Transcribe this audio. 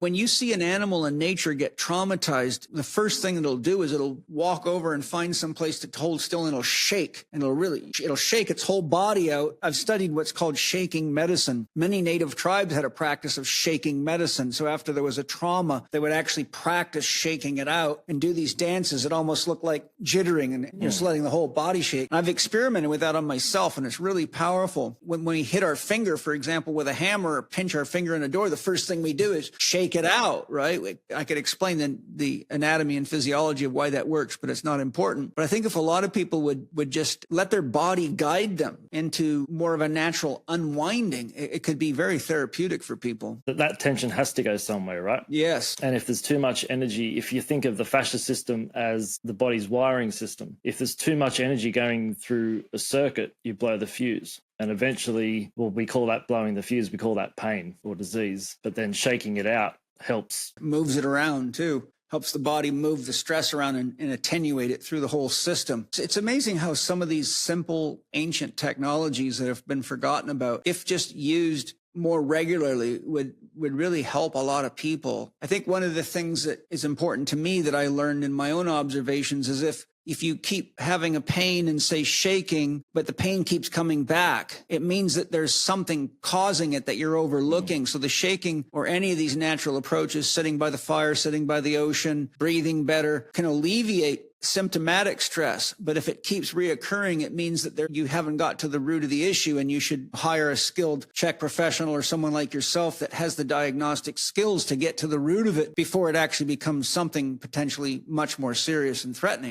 When you see an animal in nature get traumatized, the first thing it'll do is it'll walk over and find some place to hold still, and it'll shake, and it'll shake its whole body out. I've studied what's called shaking medicine. Many native tribes had a practice of shaking medicine. So after there was a trauma, they would actually practice shaking it out and do these dances. It almost looked like jittering and just letting the whole body shake. And I've experimented with that on myself, and it's really powerful. When we hit our finger, for example, with a hammer or pinch our finger in a door, the first thing we do is shake it out, right? I could explain the anatomy and physiology of why that works, but it's not important. But I think if a lot of people would just let their body guide them into more of a natural unwinding, it could be very therapeutic for people. That tension has to go somewhere, right? Yes. And if there's too much energy, if you think of the fascia system as the body's wiring system, if there's too much energy going through a circuit, you blow the fuse. And eventually, well, we call that blowing the fuse, we call that pain or disease. But then shaking it out helps. Moves it around too. Helps the body move the stress around and attenuate it through the whole system. It's amazing how some of these simple ancient technologies that have been forgotten about, if just used more regularly, would really help a lot of people. I think one of the things that is important to me that I learned in my own observations is if you keep having a pain and say shaking, but the pain keeps coming back, it means that there's something causing it that you're overlooking. So the shaking or any of these natural approaches, sitting by the fire, sitting by the ocean, breathing better, can alleviate symptomatic stress. But if it keeps reoccurring, it means that you haven't got to the root of the issue, and you should hire a skilled Chek professional or someone like yourself that has the diagnostic skills to get to the root of it before it actually becomes something potentially much more serious and threatening.